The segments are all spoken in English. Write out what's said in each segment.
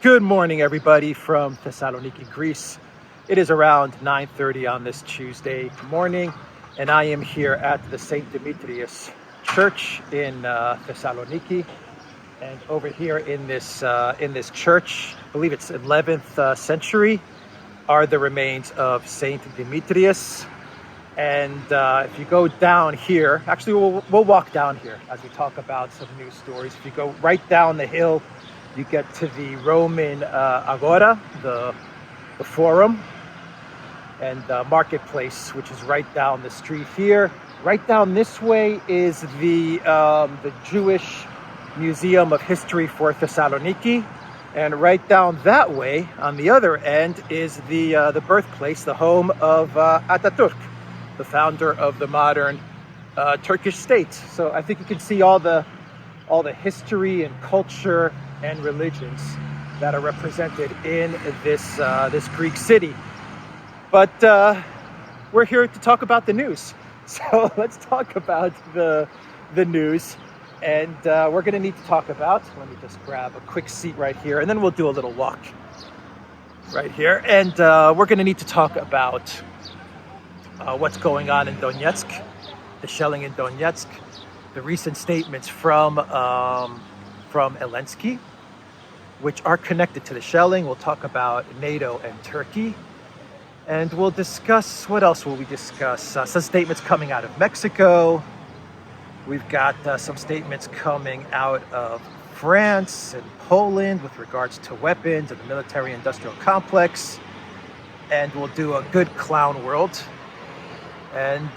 Good morning, everybody, from Thessaloniki, Greece. It is around 9:30 on this Tuesday morning, and I am here at the St. Demetrius Church in Thessaloniki. And over here in this church, I believe it's 11th century, are the remains of St. Demetrius. And if you go down here, actually we'll walk down here as we talk about some news stories. If you go right down the hill, you get to the Roman Agora, the Forum, and Marketplace, which is right down the street here. Right down this way is the Jewish Museum of History for Thessaloniki, and right down that way, on the other end, is the birthplace, the home of Atatürk, the founder of the modern Turkish state. So I think you can see all the history and culture and religions that are represented in this Greek city. But we're here to talk about the news. So let's talk about the news. And we're going to need to talk about, let me just grab a quick seat right here, and then we'll do a little walk right here. And we're going to need to talk about what's going on in Donetsk, the shelling in Donetsk, the recent statements from Elensky, which are connected to the shelling. We'll talk about NATO and Turkey. And we'll discuss, what else will we discuss? Some statements coming out of Mexico. We've got some statements coming out of France and Poland with regards to weapons and the military-industrial complex. And we'll do a good clown world. And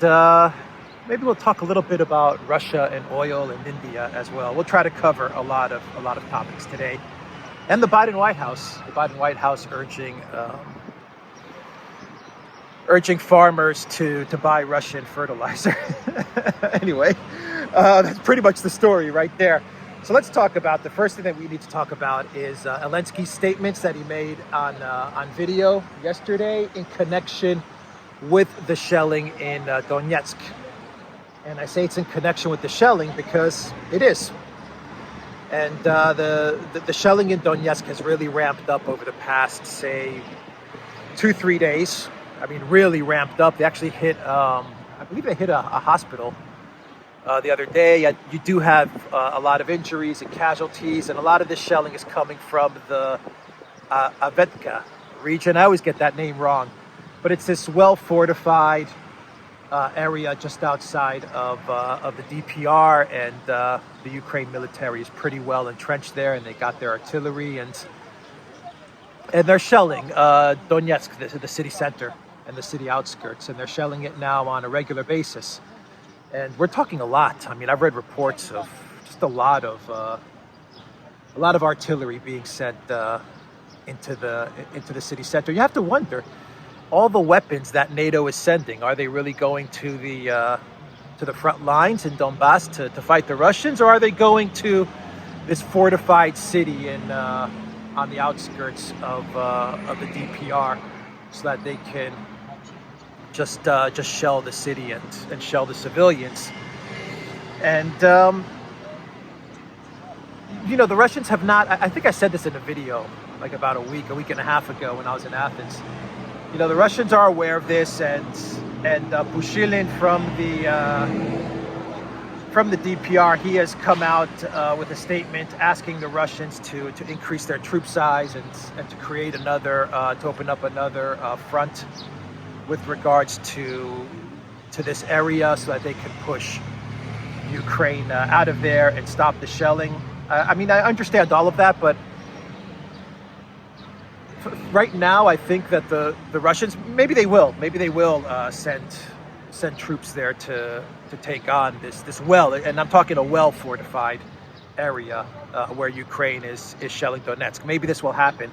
maybe we'll talk a little bit about Russia and oil and India as well. We'll try to cover a lot of topics today. And the Biden White House urging farmers to buy Russian fertilizer. Anyway, that's pretty much the story right there. So let's talk about, the first thing that we need to talk about is Elensky's statements that he made on video yesterday in connection with the shelling in Donetsk. And I say it's in connection with the shelling because it is. And the shelling in Donetsk has really ramped up over the past, say, 2-3 days. I mean, really ramped up. They actually hit, I believe they hit a hospital the other day. You do have a lot of injuries and casualties, and a lot of this shelling is coming from the Avetka region. I always get that name wrong. But it's this well-fortified area just outside of the DPR, and the Ukraine military is pretty well entrenched there, and they got their artillery, and they're shelling Donetsk, the city center, and the city outskirts, and they're shelling it now on a regular basis. And we're talking a lot. I mean, I've read reports of just a lot of artillery being sent into the city center. You have to wonder, all the weapons that NATO is sending, are they really going to the front lines in Donbass to fight the Russians, or are they going to this fortified city on the outskirts of the DPR so that they can just shell the city and shell the civilians? And the Russians have not. I think I said this in a video like about a week and a half ago when I was in Athens. The Russians are aware of this, and Pushilin from the DPR, he has come out with a statement asking the Russians to increase their troop size and to create another, to open up another front with regards to this area so that they can push Ukraine out of there and stop the shelling. I mean, I understand all of that, but right now, I think that the Russians, maybe they will send troops there to take on this well, and I'm talking a well fortified area where Ukraine is shelling Donetsk. Maybe this will happen,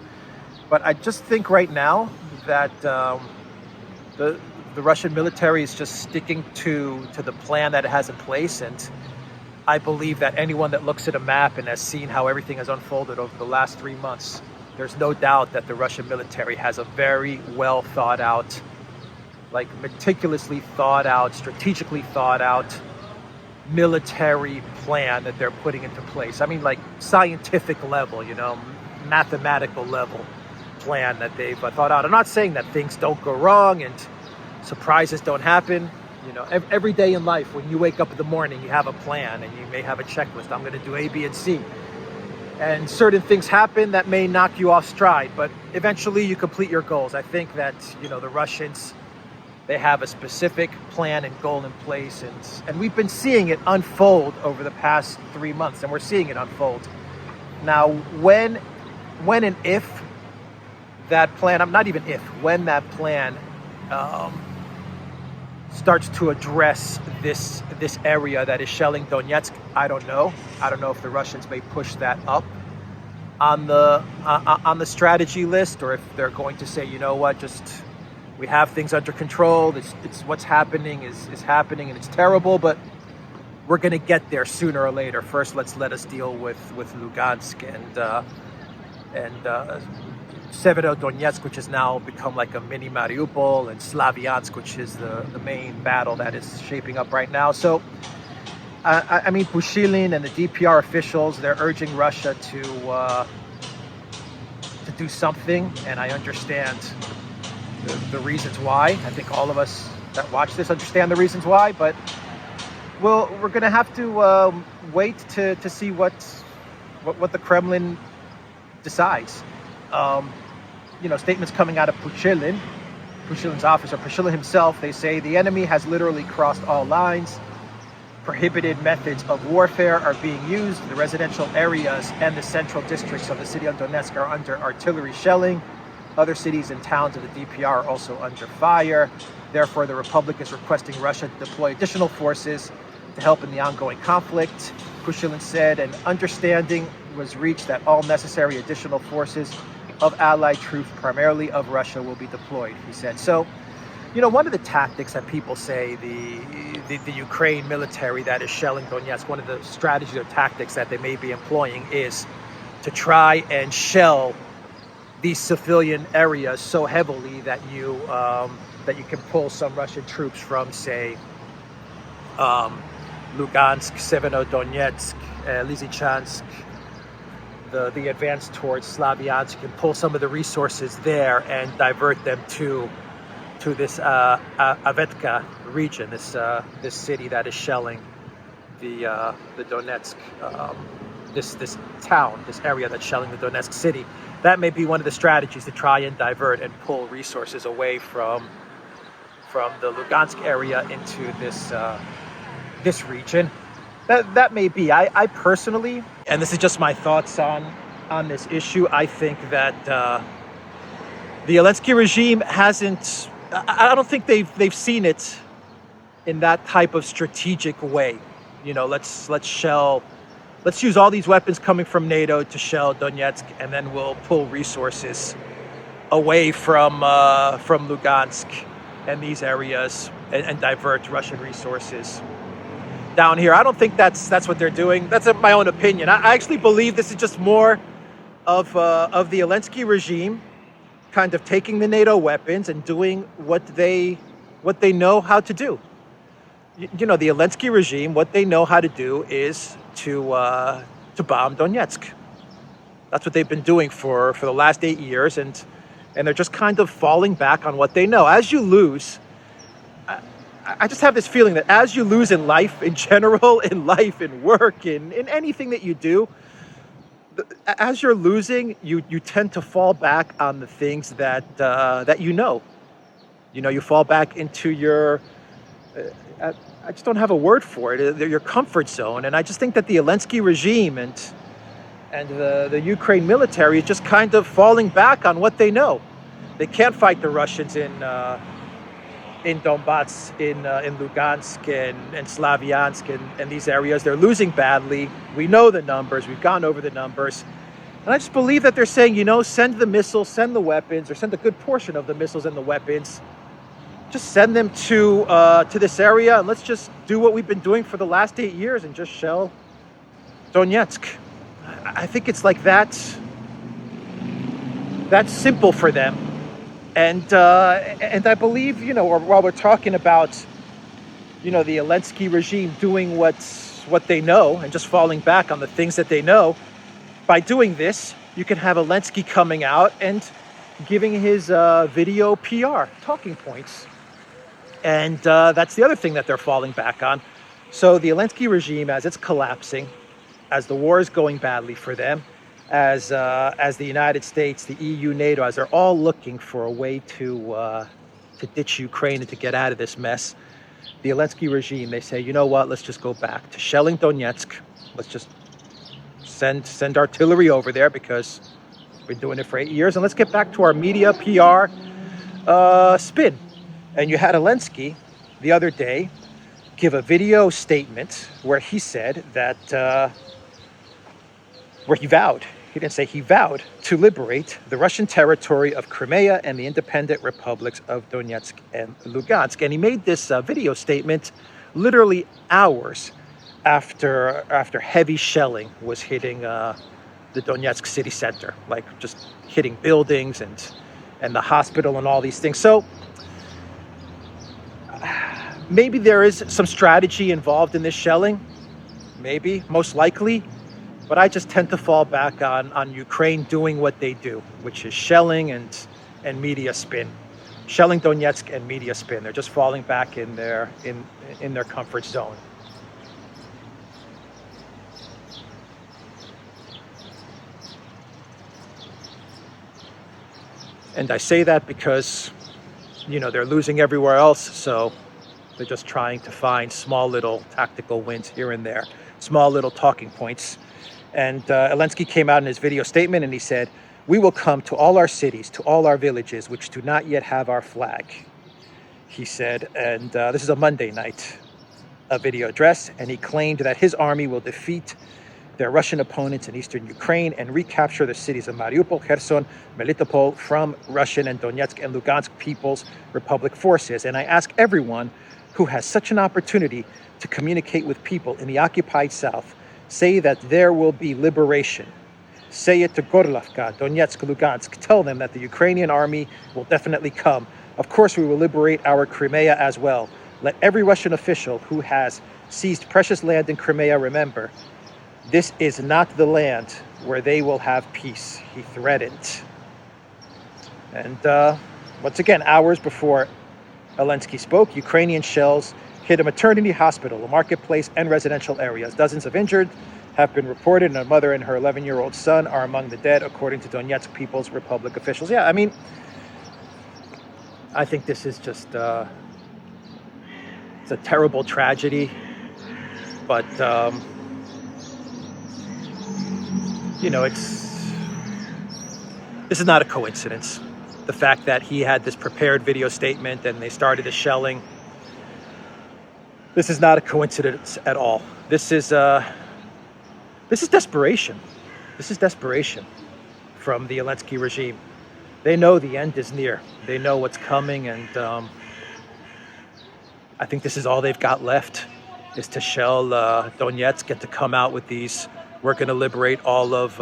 but I just think right now that the Russian military is just sticking to the plan that it has in place, and I believe that anyone that looks at a map and has seen how everything has unfolded over the last 3 months, there's no doubt that the Russian military has a very well thought out, like meticulously thought out, strategically thought out military plan that they're putting into place. I mean, like scientific level, mathematical level plan that they've thought out. I'm not saying that things don't go wrong and surprises don't happen. You know, every day in life, when you wake up in the morning, you have a plan and you may have a checklist. I'm going to do A, B, and C. And certain things happen that may knock you off stride, but eventually you complete your goals. I think that, you know, the Russians, they have a specific plan and goal in place, and we've been seeing it unfold over the past 3 months, and we're seeing it unfold. Now, when and if that plan, I'm not even if, when that plan starts to address this area that is shelling Donetsk, I don't know. I don't know if the Russians may push that up on the strategy list, or if they're going to say, you know what, just we have things under control. It's what's happening is happening, and it's terrible, but we're going to get there sooner or later. First, let us deal with Lugansk and Severodonetsk, which has now become like a mini Mariupol, and Slaviansk, which is the main battle that is shaping up right now. So, I mean, Pushilin and the DPR officials, they're urging Russia to do something, and I understand the reasons why. I think all of us that watch this understand the reasons why, but we're going to have to wait to see what the Kremlin decides. You know, statements coming out of Pushilin's office, or Pushilin himself, they say the enemy has literally crossed all lines. Prohibited methods of warfare are being used. The residential areas and the central districts of the city of Donetsk are under artillery shelling. Other cities and towns of the DPR are also under fire. Therefore, the Republic is requesting Russia to deploy additional forces to help in the ongoing conflict. Pushilin said an understanding was reached that all necessary additional forces of allied troops, primarily of Russia, will be deployed, he said. So, you know, one of the tactics that people say the Ukraine military that is shelling Donetsk, one of the strategies or tactics that they may be employing is to try and shell these civilian areas so heavily that you can pull some Russian troops from, say, Lugansk, Severodonetsk, Lysychansk, the advance towards Slaviansk. You can pull some of the resources there and divert them to this Avetka region, this city that is shelling the Donetsk, this town, this area that's shelling the Donetsk city. That may be one of the strategies to try and divert and pull resources away from the Lugansk area into this region. That may be. I personally, and this is just my thoughts on this issue, I think that the Elensky regime hasn't. I don't think they've seen it in that type of strategic way. You know, let's use all these weapons coming from NATO to shell Donetsk, and then we'll pull resources away from Lugansk and these areas and divert Russian resources down here. I don't think that's what they're doing. That's my own opinion. I actually believe this is just more of the Elensky regime kind of taking the NATO weapons and doing what they know how to do. You know, the Elensky regime, what they know how to do is to bomb Donetsk. That's what they've been doing for the last 8 years, and they're just kind of falling back on what they know. As you lose, I just have this feeling that as you lose in life, in general, in life, in work, in anything that you do, as you're losing, you tend to fall back on the things that you know. You know, you fall back into your, I just don't have a word for it, your comfort zone. And I just think that the Elensky regime and the Ukraine military is just kind of falling back on what they know. They can't fight the Russians in Donbass, in Lugansk and Slaviansk and these areas. They're losing badly. We know the numbers. We've gone over the numbers. And I just believe that they're saying, you know, send the missiles, send the weapons, or send a good portion of the missiles and the weapons. Just send them to this area, and let's just do what we've been doing for the last 8 years and just shell Donetsk. I think it's like that's simple for them. And I believe, you know, while we're talking about, you know, the Elensky regime doing what they know and just falling back on the things that they know, by doing this, you can have Elensky coming out and giving his video PR talking points. And that's the other thing that they're falling back on. So the Elensky regime, as it's collapsing, as the war is going badly for them, as the United States, the EU, NATO, as they're all looking for a way to ditch Ukraine and to get out of this mess, the Elensky regime, they say, you know what, let's just go back to shelling Donetsk. Let's just send artillery over there because we've been doing it for 8 years. And let's get back to our media PR spin. And you had Elensky the other day give a video statement where he said that, where he vowed, he didn't say he vowed to liberate the Russian territory of Crimea and the independent republics of Donetsk and Lugansk. And he made this video statement literally hours after heavy shelling was hitting the Donetsk city center, like just hitting buildings and the hospital and all these things. So maybe there is some strategy involved in this shelling, maybe, most likely, but I just tend to fall back on Ukraine doing what they do, which is shelling and media spin. Shelling Donetsk and media spin. They're just falling back in their comfort zone. And I say that because, you know, they're losing everywhere else, so they're just trying to find small little tactical wins here and there, small little talking points. And Elensky came out in his video statement and he said, "We will come to all our cities, to all our villages, which do not yet have our flag," he said. And this is a Monday night video address. And he claimed that his army will defeat their Russian opponents in eastern Ukraine and recapture the cities of Mariupol, Kherson, Melitopol from Russian and Donetsk and Lugansk People's Republic forces. And I ask everyone who has such an opportunity to communicate with people in the occupied South, say that there will be liberation. Say it to Gorlovka, Donetsk, Lugansk. Tell them that the Ukrainian army will definitely come. Of course, we will liberate our Crimea as well. Let every Russian official who has seized precious land in Crimea remember, this is not the land where they will have peace, he threatened. And once again, hours before Elensky spoke, Ukrainian shells hit a maternity hospital, a marketplace, and residential areas. Dozens of injured have been reported, and a mother and her 11-year-old son are among the dead, according to Donetsk People's Republic officials. Yeah, I mean, I think this is just, it's a terrible tragedy, but, you know, this is not a coincidence. The fact that he had this prepared video statement and they started the shelling, this is not a coincidence at all. This is desperation. This is desperation from the Elensky regime. They know the end is near. They know what's coming, and I think this is all they've got left, is to shell Donetsk and to come out with these, we're going to liberate all of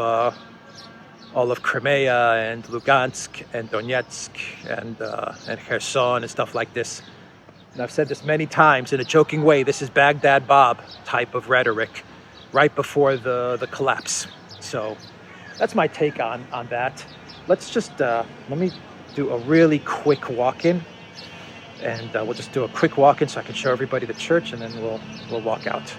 Crimea and Lugansk and Donetsk and Kherson and stuff like this. And I've said this many times in a joking way, this is Baghdad Bob type of rhetoric right before the collapse. So that's my take on that. Let's just, let me do a really quick walk-in, and we'll just do a quick walk-in so I can show everybody the church, and then we'll walk out.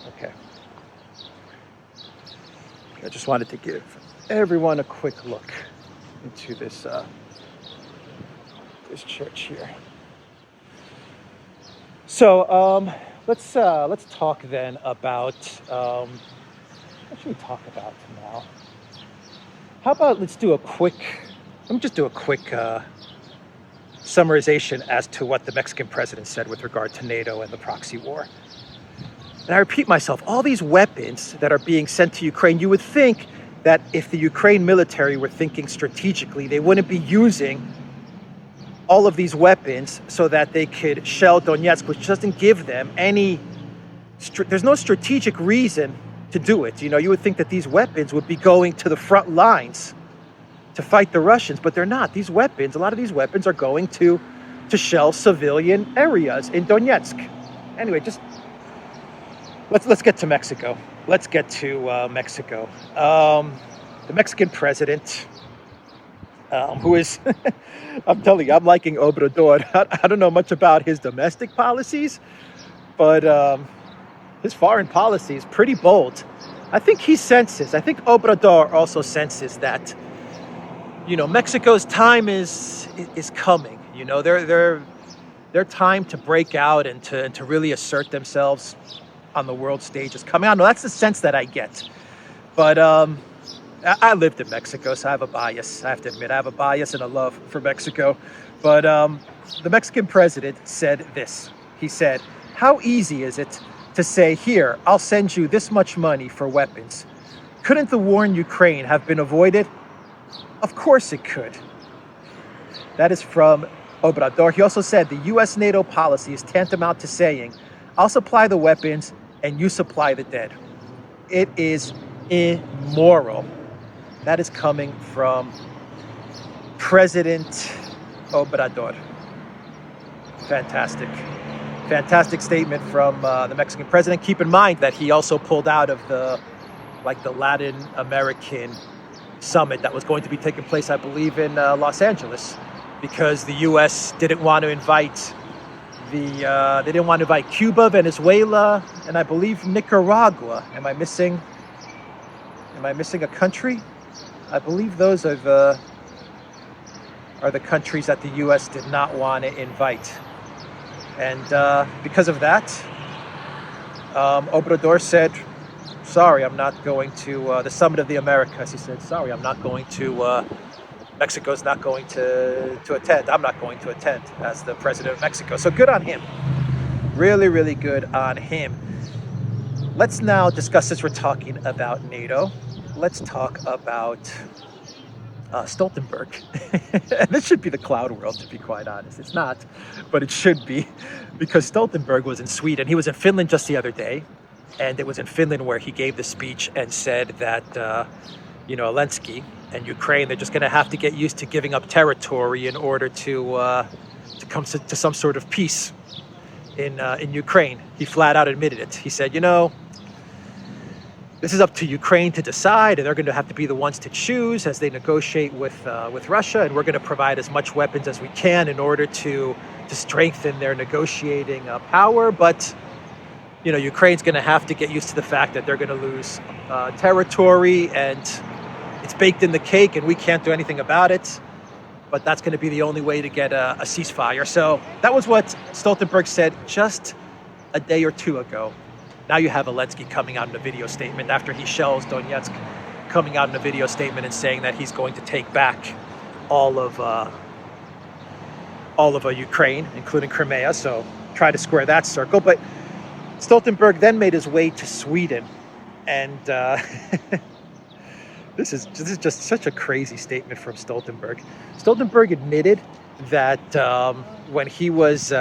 Okay. I just wanted to give everyone a quick look into this this church here. So let's talk then about what should we talk about now? How about let me just do a quick summarization as to what the Mexican president said with regard to NATO and the proxy war. And I repeat myself, all these weapons that are being sent to Ukraine, you would think that if the Ukraine military were thinking strategically, they wouldn't be using all of these weapons so that they could shell Donetsk, which doesn't give them any, there's no strategic reason to do it. You know, you would think that these weapons would be going to the front lines to fight the Russians, but they're not. These weapons, a lot of these weapons are going to shell civilian areas in Donetsk. Anyway, just let's get to Mexico. Let's get to Mexico. The Mexican president, who is, I'm telling you, I'm liking Obrador. I don't know much about his domestic policies, but his foreign policy is pretty bold. I think he senses, I think Obrador also senses that, you know, Mexico's time is coming. You know, their time to break out and to really assert themselves on the world stage is coming. I don't know, that's the sense that I get. But I lived in Mexico, so I have a bias. I have to admit, I have a bias and a love for Mexico. But the Mexican president said this. He said, "How easy is it to say, here, I'll send you this much money for weapons? Couldn't the war in Ukraine have been avoided? Of course it could." That is from Obrador. He also said the U.S. NATO policy is tantamount to saying, I'll supply the weapons and you supply the dead. It is immoral. That is coming from President Obrador. Fantastic statement from the Mexican president. Keep in mind that he also pulled out of the Latin American summit that was going to be taking place, I believe, in Los Angeles, because the U.S. didn't want to invite Cuba, Venezuela, and I believe Nicaragua. Am I missing a country? I believe those are the countries that the U.S. did not want to invite. And because of that, Obrador said, sorry, I'm not going to the Summit of the Americas. He said, sorry, I'm not going to, Mexico's not going to attend. I'm not going to attend as the president of Mexico. So good on him. Really, really good on him. Let's now discuss, since we're talking about NATO, let's talk about Stoltenberg. This should be the cloud world, to be quite honest. It's not, but it should be, because Stoltenberg was in Sweden. He was in Finland just the other day, and it was in Finland where he gave the speech and said that, Elensky and Ukraine, they're just going to have to get used to giving up territory in order to come to some sort of peace in Ukraine. He flat out admitted it. He said, this is up to Ukraine to decide, and they're going to have to be the ones to choose as they negotiate with Russia, and we're going to provide as much weapons as we can in order to strengthen their negotiating power. But Ukraine's going to have to get used to the fact that they're going to lose territory, and it's baked in the cake, and we can't do anything about it. But that's going to be the only way to get a ceasefire. So that was what Stoltenberg said just a day or two ago. Now you have Elensky coming out in a video statement after he shells Donetsk, coming out in a video statement and saying that he's going to take back all of Ukraine, including Crimea. So try to square that circle. But Stoltenberg then made his way to Sweden, and this is just such a crazy statement from Stoltenberg. Stoltenberg admitted that when he was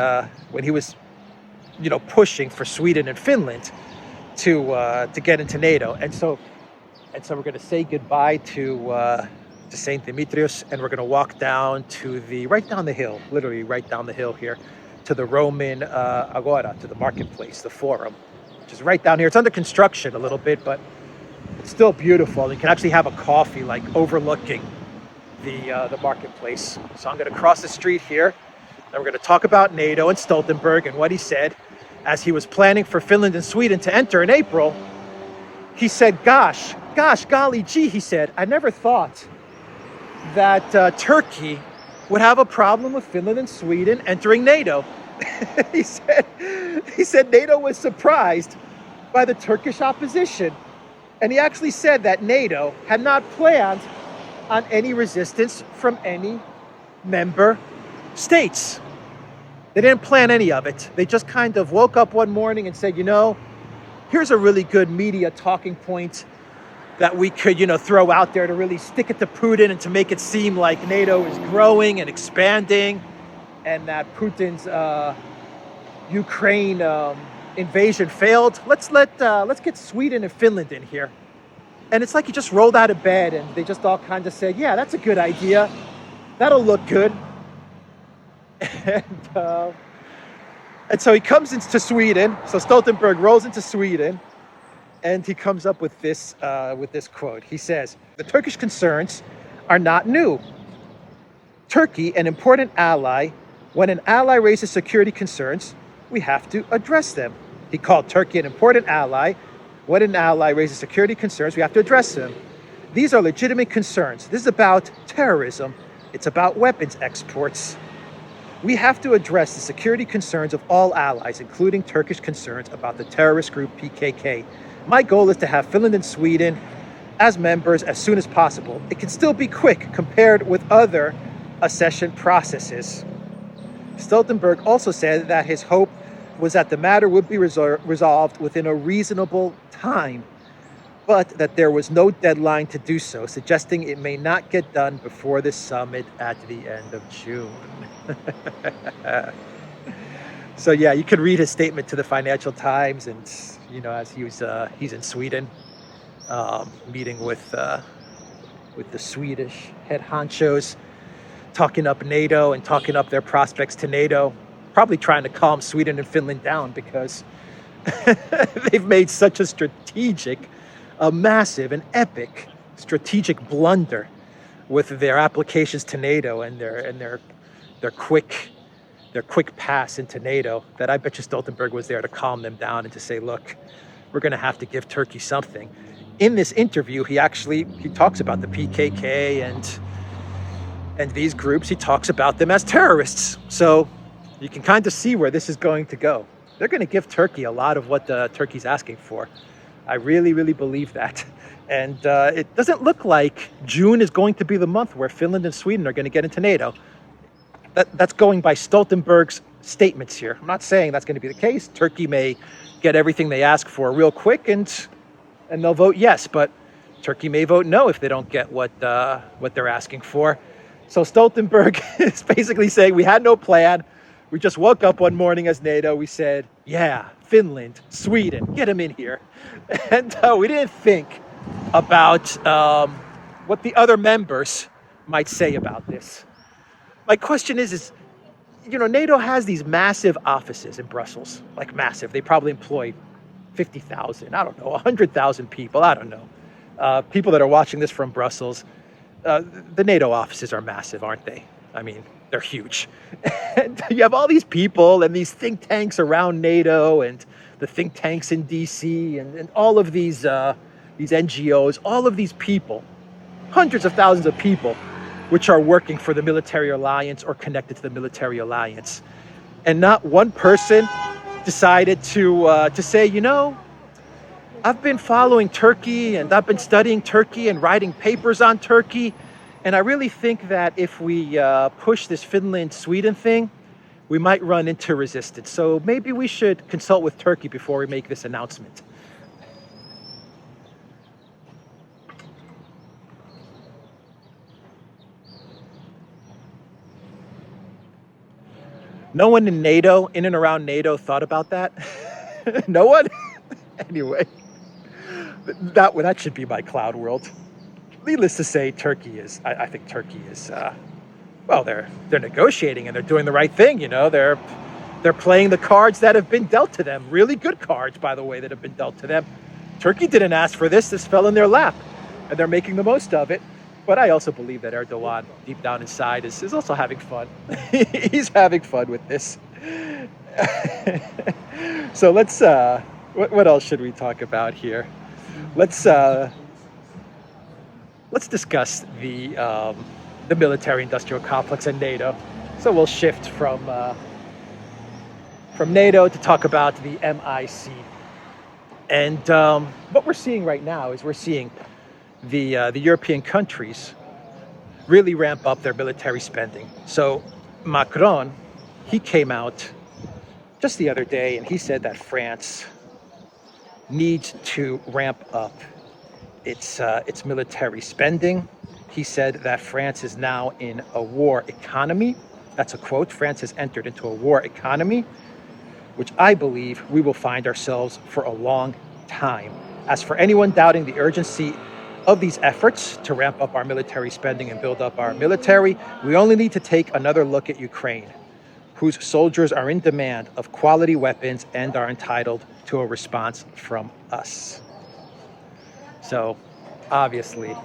pushing for Sweden and Finland to get into NATO, and so we're going to say goodbye to Saint Demetrius, and we're going to walk down to right down the hill, literally right down the hill here, to the Roman Agora, to the marketplace, the Forum, which is right down here. It's under construction a little bit, but it's still beautiful. You can actually have a coffee overlooking the marketplace. So I'm going to cross the street here. And we're going to talk about NATO and Stoltenberg and what he said as he was planning for Finland and Sweden to enter in April. He said, gosh, golly gee, he said, I never thought that Turkey would have a problem with Finland and Sweden entering NATO. He said, He said NATO was surprised by the Turkish opposition. And he actually said that NATO had not planned on any resistance from any member states. They didn't plan any of it. They just kind of woke up one morning and said, here's a really good media talking point that we could, throw out there to really stick it to Putin and to make it seem like NATO is growing and expanding, and that Putin's Ukraine invasion failed. Let's get Sweden and Finland in here. And it's like he just rolled out of bed and they just all kind of said, yeah, that's a good idea. That'll look good. And so he comes into Sweden. So Stoltenberg rolls into Sweden, and he comes up with this quote. He says, "The Turkish concerns are not new. Turkey, an important ally. When an ally raises security concerns, we have to address them." He called Turkey an important ally. When an ally raises security concerns, we have to address them. These are legitimate concerns. This is about terrorism. It's about weapons exports. We have to address the security concerns of all allies, including Turkish concerns about the terrorist group PKK. My goal is to have Finland and Sweden as members as soon as possible. It can still be quick compared with other accession processes. Stoltenberg also said that his hope was that the matter would be resolved within a reasonable time, but that there was no deadline to do so, suggesting it may not get done before the summit at the end of June. So yeah, you can read his statement to the Financial Times, and as he's in Sweden, meeting with the Swedish head honchos, talking up NATO and talking up their prospects to NATO, probably trying to calm Sweden and Finland down because they've made such a massive and epic strategic blunder with their applications to NATO and their quick pass into NATO, that I bet you Stoltenberg was there to calm them down and to say, look, we're going to have to give Turkey something. In this interview, he talks about the PKK and these groups. He talks about them as terrorists. So you can kind of see where this is going to go. They're going to give Turkey a lot of what Turkey's asking for. I really, really believe that. And it doesn't look like June is going to be the month where Finland and Sweden are going to get into NATO. That's going by Stoltenberg's statements here. I'm not saying that's going to be the case. Turkey may get everything they ask for real quick and they'll vote yes, but Turkey may vote no if they don't get what they're asking for. So Stoltenberg is basically saying we had no plan. We just woke up one morning as NATO. We said, yeah, Finland, Sweden, get them in here. And we didn't think about what the other members might say about this. My question is, NATO has these massive offices in Brussels, like massive. They probably employ 50,000, I don't know, 100,000 people, I don't know. People that are watching this from Brussels, the NATO offices are massive, aren't they? I mean, they're huge. And you have all these people and these think tanks around NATO and the think tanks in DC and all of these NGOs, all of these people, hundreds of thousands of people, which are working for the military alliance or connected to the military alliance. And not one person decided to say, I've been following Turkey and I've been studying Turkey and writing papers on Turkey. And I really think that if we push this Finland-Sweden thing, we might run into resistance. So maybe we should consult with Turkey before we make this announcement. No one in NATO, in and around NATO, thought about that. No one? Anyway, that should be my cloud world. Needless to say, I think Turkey is, they're negotiating and they're doing the right thing. They're playing the cards that have been dealt to them. Really good cards, by the way, that have been dealt to them. Turkey didn't ask for this. This fell in their lap, and they're making the most of it. But I also believe that Erdogan, deep down inside, is also having fun. He's having fun with this. So let's, what else should we talk about here? Let's discuss the military-industrial complex and NATO. So we'll shift from from NATO to talk about the MIC. And what we're seeing right now is we're seeing the European countries really ramp up their military spending. So Macron, he came out just the other day and he said that France needs to ramp up its military spending. He said that France is now in a war economy. That's a quote. France has entered into a war economy, which I believe we will find ourselves for a long time. As for anyone doubting the urgency of these efforts to ramp up our military spending and build up our military, we only need to take another look at Ukraine, whose soldiers are in demand of quality weapons and are entitled to a response from us. So obviously,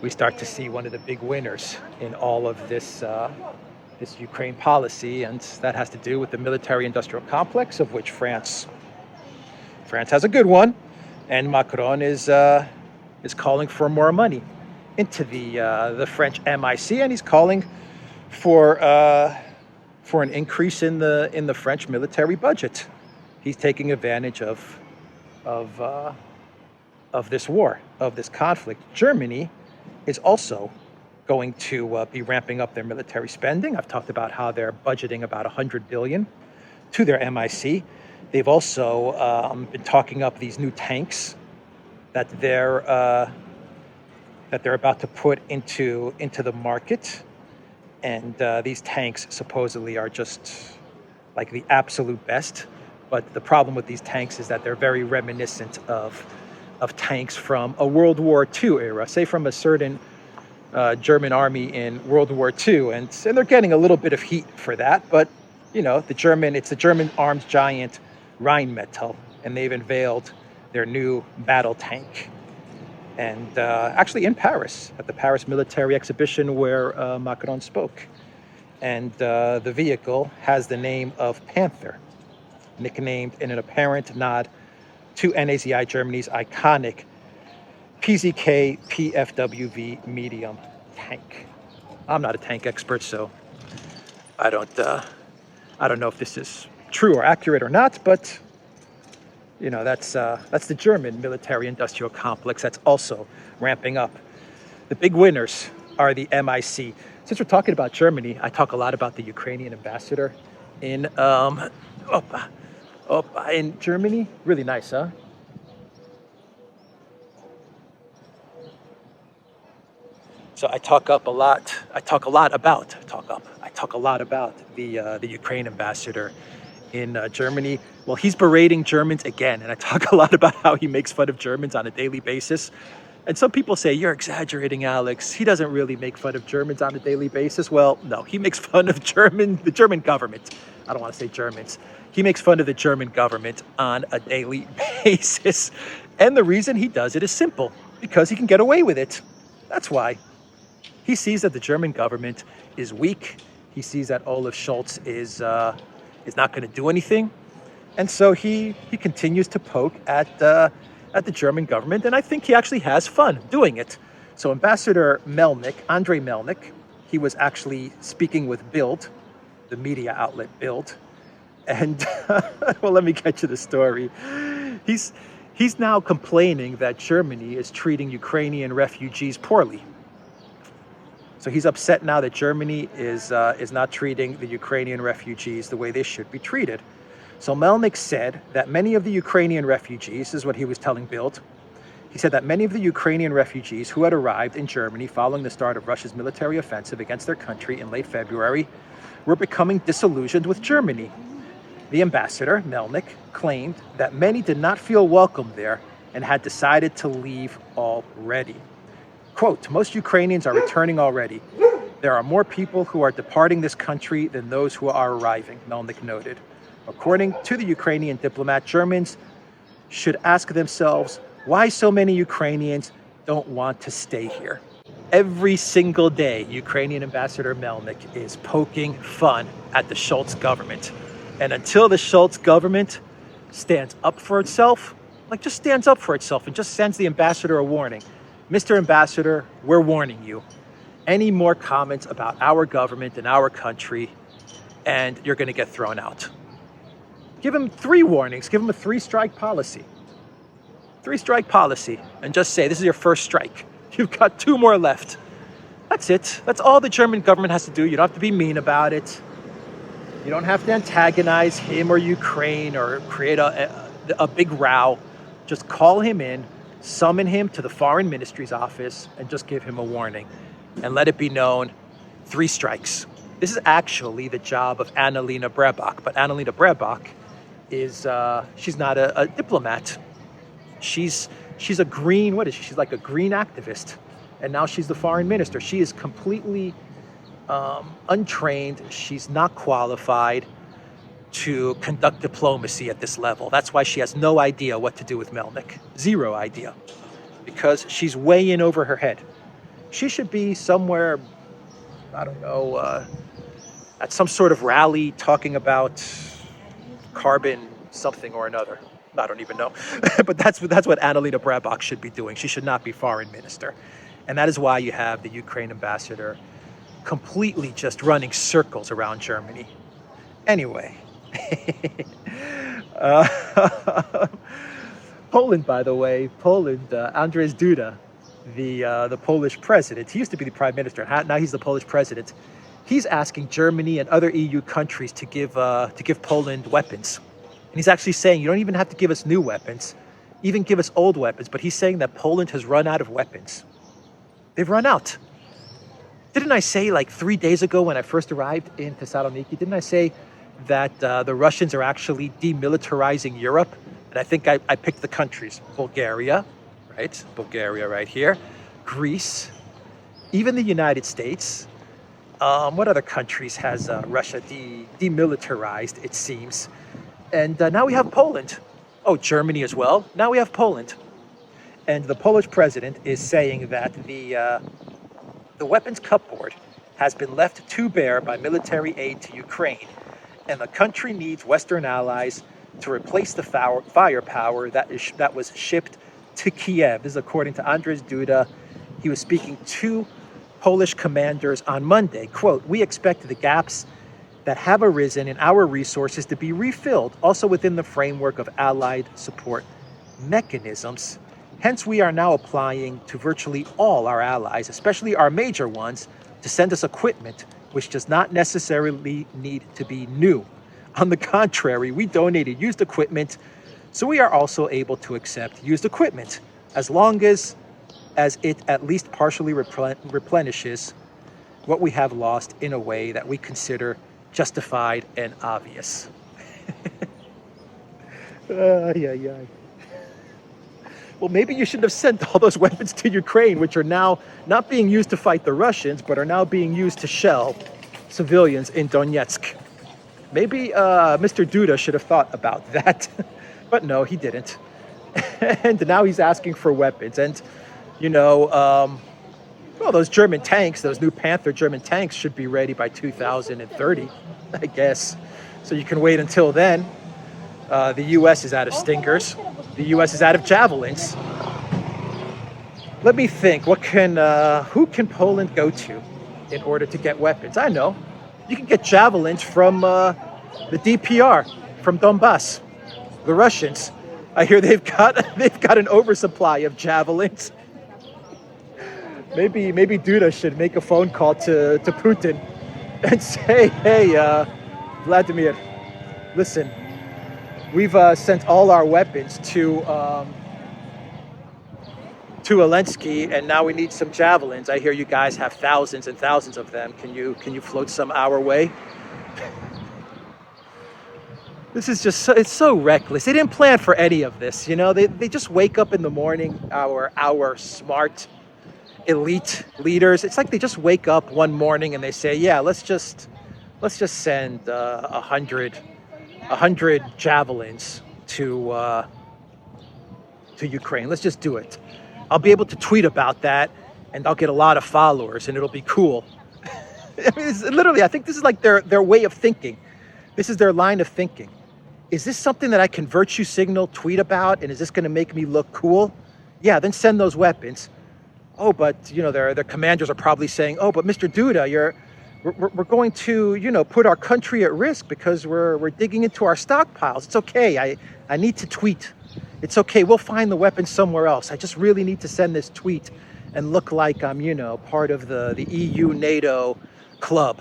we start to see one of the big winners in all of this Ukraine policy, and that has to do with the military-industrial complex, of which France has a good one, and Macron is calling for more money into the French MIC, and he's calling for an increase in the French military budget. He's taking advantage of this war, of this conflict. Germany is also going to be ramping up their military spending. I've talked about how they're budgeting about 100 billion to their MIC. They've also been talking up these new tanks that they're about to put into the market, and these tanks supposedly are just like the absolute best. But the problem with these tanks is that they're very reminiscent of tanks from a World War II era, say from a certain German army in World War II, and they're getting a little bit of heat for that. But you know, it's the German arms giant Rheinmetall, and they've unveiled their new battle tank, and actually in Paris at the Paris military exhibition where Macron spoke, and the vehicle has the name of Panther, nicknamed in an apparent nod to NAZI Germany's iconic PZK PFWV medium tank. I'm not a tank expert, so I don't know if this is true or accurate or not, but you know, that's the German military-industrial complex that's also ramping up. The big winners are the MIC. Since we're talking about Germany, I talk a lot about the Ukrainian ambassador in Germany. Really nice, huh? So I talk a lot about the Ukraine ambassador in Germany. Well, he's berating Germans again, and I talk a lot about how he makes fun of Germans on a daily basis. And some people say, you're exaggerating, Alex. He doesn't really make fun of Germans on a daily basis. Well, no, he makes fun of the German government. I don't want to say Germans. He makes fun of the German government on a daily basis. And the reason he does it is simple, because he can get away with it. That's why. He sees that the German government is weak. He sees that Olaf Scholz is not going to do anything. And so he continues to poke at the German government, and I think he actually has fun doing it. So Ambassador Melnik, Andrei Melnik, he was actually speaking with Bild, the media outlet Bild, and well, let me get you the story. He's now complaining that Germany is treating Ukrainian refugees poorly. So he's upset now that Germany is not treating the Ukrainian refugees the way they should be treated. So Melnik said that many of the Ukrainian refugees, this is what he was telling Bild, he said that many of the Ukrainian refugees who had arrived in Germany following the start of Russia's military offensive against their country in late February were becoming disillusioned with Germany. The ambassador, Melnik, claimed that many did not feel welcome there and had decided to leave already. Quote, most Ukrainians are returning already. There are more people who are departing this country than those who are arriving, Melnik noted. According to the Ukrainian diplomat, Germans should ask themselves why so many Ukrainians don't want to stay here. Every single day, Ukrainian Ambassador Melnik is poking fun at the Scholz government. And until the Scholz government stands up for itself, like just stands up for itself and just sends the ambassador a warning. Mr. Ambassador, we're warning you. Any more comments about our government and our country, and you're going to get thrown out. Give him 3 warnings. Give him a 3-strike policy. 3-strike policy. And just say, this is your first strike. You've got 2 more left. That's it. That's all the German government has to do. You don't have to be mean about it. You don't have to antagonize him or Ukraine or create a big row. Just call him in, summon him to the foreign ministry's office, and just give him a warning. And let it be known, 3 strikes. This is actually the job of Annalena Baerbock. But Annalena Baerbock is, she's not a diplomat. She's a green, what is she? She's like a green activist. And now she's the foreign minister. She is completely untrained. She's not qualified to conduct diplomacy at this level. That's why she has no idea what to do with Melnik. 0 idea. Because she's way in over her head. She should be somewhere, I don't know, at some sort of rally talking about carbon something or another. I don't even know. But that's what Annalena Baerbock should be doing. She should not be foreign minister. And that is why you have the Ukraine ambassador completely just running circles around Germany. Anyway. Poland, by the way, Andrzej Duda, the Polish president, he used to be the prime minister, now he's the Polish president. He's asking Germany and other EU countries to give Poland weapons. And he's actually saying, you don't even have to give us new weapons, even give us old weapons. But he's saying that Poland has run out of weapons. They've run out. Didn't I say like 3 days ago when I first arrived in Thessaloniki, didn't I say that the Russians are actually demilitarizing Europe? And I think I picked the countries. Bulgaria, right? Bulgaria right here. Greece, even the United States. What other countries has Russia demilitarized, it seems? And now we have Poland. Oh, Germany as well. Now we have Poland. And the Polish president is saying that the weapons cupboard has been left too bare by military aid to Ukraine. And the country needs Western allies to replace the firepower that was shipped to Kiev. This is according to Andrzej Duda. He was speaking to Polish commanders on Monday. Quote, we expect the gaps that have arisen in our resources to be refilled, also within the framework of allied support mechanisms. Hence, we are now applying to virtually all our allies, especially our major ones, to send us equipment which does not necessarily need to be new. On the contrary, we donated used equipment, so we are also able to accept used equipment, as long as it at least partially replenishes what we have lost in a way that we consider justified and obvious. Well, maybe you shouldn't have sent all those weapons to Ukraine, which are now not being used to fight the Russians, but are now being used to shell civilians in Donetsk. Maybe Mr. Duda should have thought about that, but no, he didn't. And now he's asking for weapons. And, well, those German tanks, those new Panther German tanks should be ready by 2030, I guess. So you can wait until then. The U.S. is out of Stingers. The U.S. is out of Javelins. Let me think. Who can Poland go to in order to get weapons? I know. You can get Javelins from the DPR, from Donbass. The Russians. I hear they've got an oversupply of Javelins. Maybe Duda should make a phone call to Putin and say, hey, Vladimir, listen, we've sent all our weapons to Elensky, and now we need some Javelins. I hear you guys have thousands and thousands of them. Can you float some our way? This is just it's so reckless. They didn't plan for any of this, They just wake up in the morning, our smart elite leaders. It's like they just wake up one morning and they say, yeah, let's just send 100 Javelins to Ukraine. Let's just do it. I'll be able to tweet about that, and I'll get a lot of followers, and it'll be cool. I mean, literally, I think this is like their way of thinking. This is their line of thinking. Is this something that I can virtue signal tweet about, and is this going to make me look cool? Yeah, then send those weapons. Oh, but their commanders are probably saying, oh, but Mr. Duda, we're going to, you know, put our country at risk because we're digging into our stockpiles. It's okay. I need to tweet. It's okay. We'll find the weapons somewhere else. I just really need to send this tweet and look like I'm, you know, part of the EU NATO club.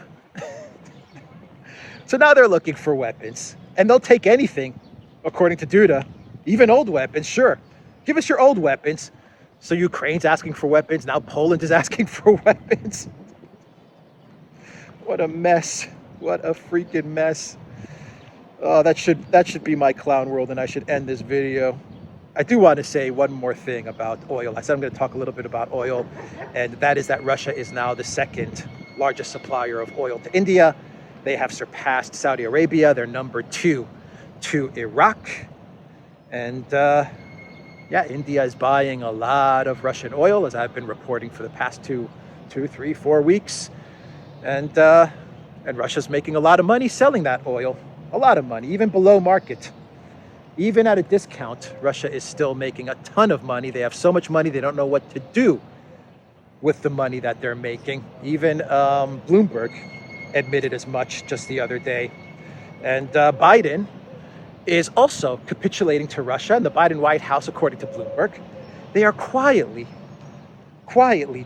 So now they're looking for weapons, and they'll take anything, according to Duda, even old weapons. Sure, give us your old weapons. So Ukraine's asking for weapons. Now Poland is asking for weapons. What a mess. What a freaking mess. Oh, that should be my clown world, and I should end this video. I do want to say one more thing about oil. I said I'm going to talk a little bit about oil, and that is that Russia is now the second largest supplier of oil to India. They have surpassed Saudi Arabia. They're number 2 to Iraq. And yeah, India is buying a lot of Russian oil, as I've been reporting for the past 2, 3, 4 weeks. And Russia's making a lot of money selling that oil. A lot of money, even below market. Even at a discount, Russia is still making a ton of money. They have so much money, they don't know what to do with the money that they're making. Even Bloomberg admitted as much just the other day. And Biden is also capitulating to Russia. And the Biden White House, according to Bloomberg, they are quietly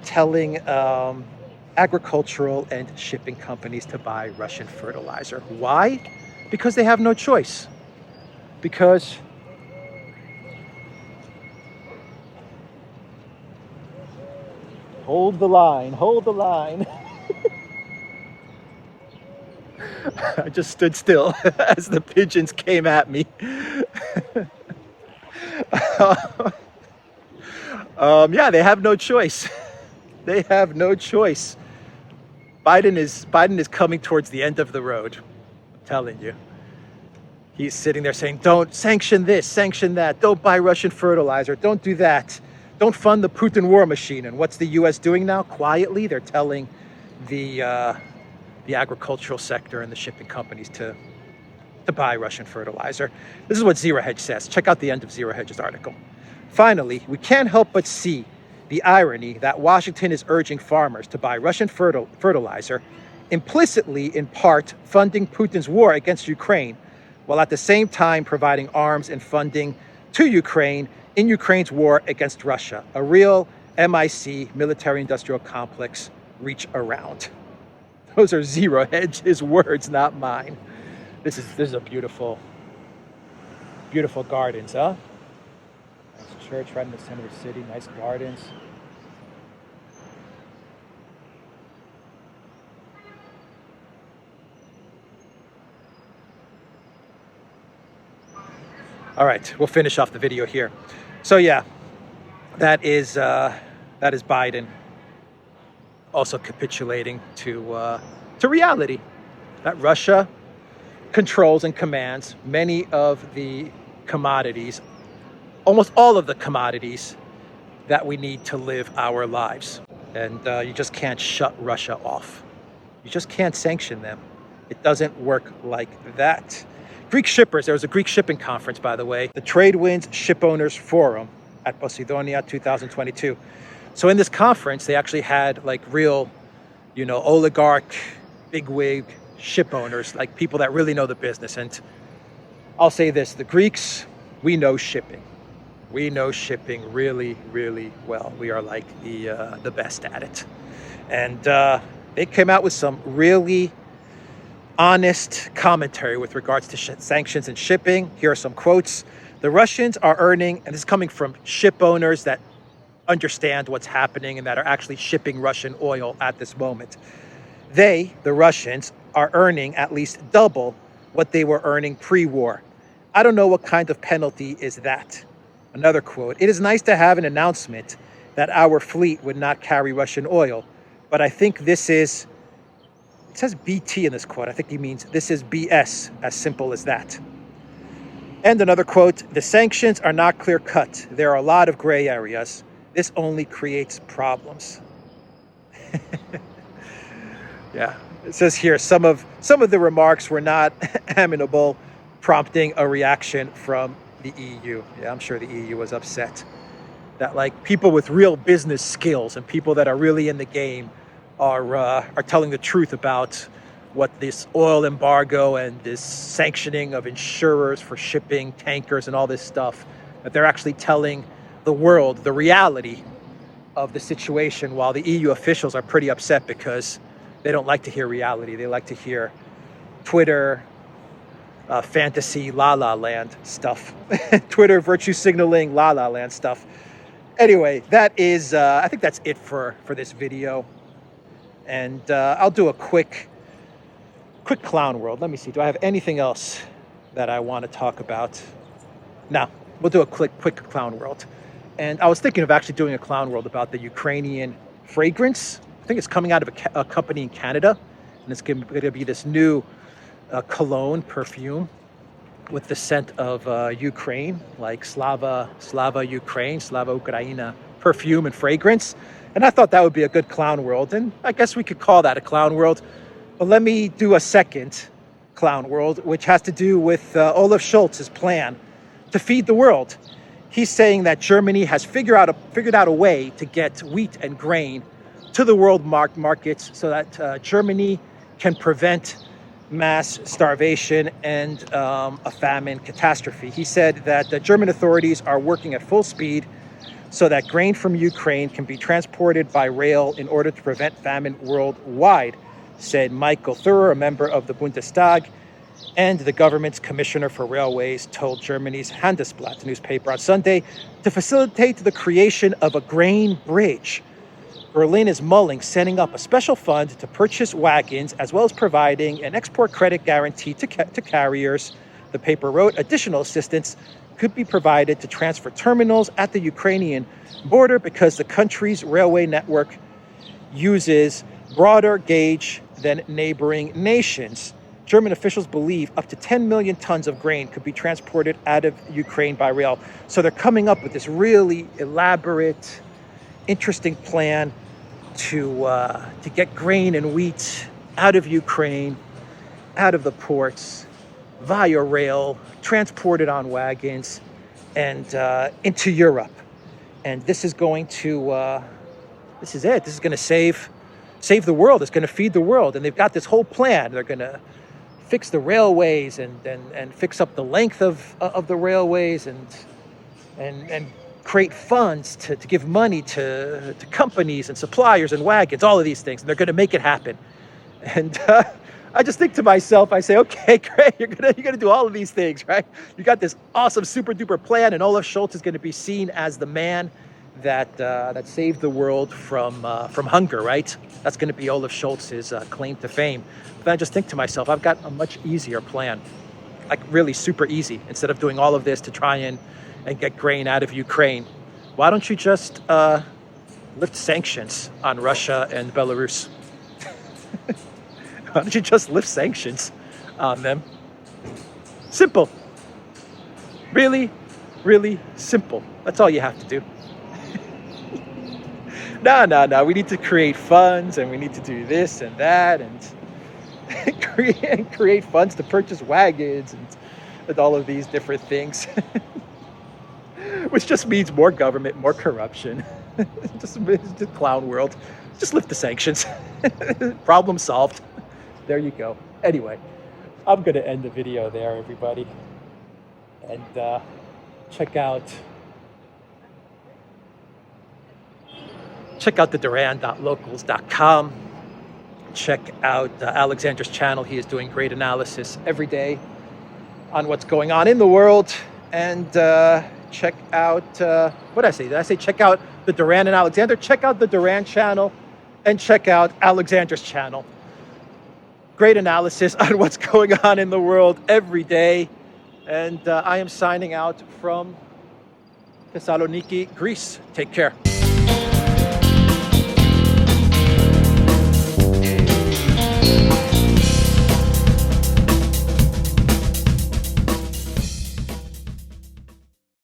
telling agricultural and shipping companies to buy Russian fertilizer. Why? Because they have no choice. Because hold the line. I just stood still as the pigeons came at me. Yeah, they have no choice. They have no choice. Biden is coming towards the end of the road. I'm telling you. He's sitting there saying, don't sanction this, sanction that. Don't buy Russian fertilizer. Don't do that. Don't fund the Putin war machine. And what's the U.S. doing now? Quietly, they're telling the agricultural sector and the shipping companies to buy Russian fertilizer. This is what Zero Hedge says. Check out the end of Zero Hedge's article. Finally, we can't help but see the irony that Washington is urging farmers to buy Russian fertilizer, implicitly in part funding Putin's war against Ukraine, while at the same time providing arms and funding to Ukraine in Ukraine's war against Russia. A real MIC, military-industrial complex, reach around. Those are Zero Hedge's words, not mine. This is a beautiful, beautiful gardens, huh? Nice church right in the center of the city, nice gardens. All right, we'll finish off the video here. So yeah, that is Biden also capitulating to reality that Russia controls and commands many of the commodities, almost all of the commodities that we need to live our lives. And you just can't shut Russia off. You just can't sanction them. It doesn't work like that. Greek shippers, there was a Greek shipping conference, by the way, the Trade Winds Ship Owners Forum at Posidonia 2022. So in this conference, they actually had like real, you know, oligarch, bigwig ship owners, like people that really know the business. And I'll say this, the Greeks, we know shipping. We know shipping really, really well. We are like the best at it. And they came out with some really honest commentary with regards to sanctions and shipping. Here are some quotes. The Russians are earning, and this is coming from ship owners that understand what's happening and that are actually shipping Russian oil at this moment. They, the Russians, are earning at least double what they were earning pre-war. I don't know what kind of penalty is that. Another quote, it is nice to have an announcement that our fleet would not carry Russian oil, but I think this is, it says BT in this quote. I think he means this is BS, as simple as that. And another quote, the sanctions are not clear cut. There are a lot of gray areas. This only creates problems. Yeah, it says here, some of the remarks were not amenable, prompting a reaction from the EU. Yeah, I'm sure the EU was upset that like people with real business skills and people that are really in the game are telling the truth about what this oil embargo and this sanctioning of insurers for shipping tankers and all this stuff, that they're actually telling the world the reality of the situation, while the EU officials are pretty upset because they don't like to hear reality. They like to hear Twitter, fantasy, la-la land stuff. Twitter virtue signaling, la-la land stuff. Anyway, that is, I think that's it for this video. And I'll do a quick clown world. Let me see, do I have anything else that I want to talk about? No, we'll do a quick clown world. And I was thinking of actually doing a clown world about the Ukrainian fragrance. I think it's coming out of a company in Canada, and it's going to be this new cologne perfume with the scent of Ukraine, like Slava Ukraine, Slava Ukraina perfume and fragrance. And I thought that would be a good clown world, and I guess we could call that a clown world. But let me do a second clown world, which has to do with Olaf Scholz's plan to feed the world. He's saying that Germany has figured out a way to get wheat and grain to the world markets so that Germany can prevent mass starvation and a famine catastrophe. He said that the German authorities are working at full speed so that grain from Ukraine can be transported by rail in order to prevent famine worldwide, said Michael Thurr, a member of the Bundestag, and the government's commissioner for railways told Germany's Handelsblatt newspaper on Sunday to facilitate the creation of a grain bridge. Berlin is mulling setting up a special fund to purchase wagons, as well as providing an export credit guarantee to carriers. The paper wrote additional assistance could be provided to transfer terminals at the Ukrainian border because the country's railway network uses broader gauge than neighboring nations. German officials believe up to 10 million tons of grain could be transported out of Ukraine by rail. So they're coming up with this really elaborate, interesting plan to get grain and wheat out of Ukraine, out of the ports, via rail, transported on wagons, and into Europe. And this is going to, this is it. This is going to save the world. It's going to feed the world. And they've got this whole plan. They're going to fix the railways and fix up the length of the railways and create funds to give money to companies and suppliers and wagons, all of these things. And they're going to make it happen. And I just think to myself, I say, okay, great, you're gonna do all of these things, right? You got this awesome, super duper plan, and Olaf Scholz is going to be seen as the man that saved the world from hunger, right? That's going to be Olaf Scholz's claim to fame. But I just think to myself, I've got a much easier plan, like really super easy. Instead of doing all of this to try and get grain out of Ukraine, why don't you just lift sanctions on Russia and Belarus? Why don't you just lift sanctions on them? Simple. Really, really simple. That's all you have to do. No. We need to create funds, and we need to do this and that, and create funds to purchase wagons and all of these different things. Which just means more government, more corruption. Just the clown world. Just lift the sanctions. Problem solved. There you go. Anyway, I'm going to end the video there, everybody. And check out the Duran.locals.com. Check out Alexander's channel. He is doing great analysis every day on what's going on in the world. And check out, what did I say? Did I say check out the Duran and Alexander? Check out the Duran channel and check out Alexander's channel. Great analysis on what's going on in the world every day. And I am signing out from Thessaloniki, Greece. Take care.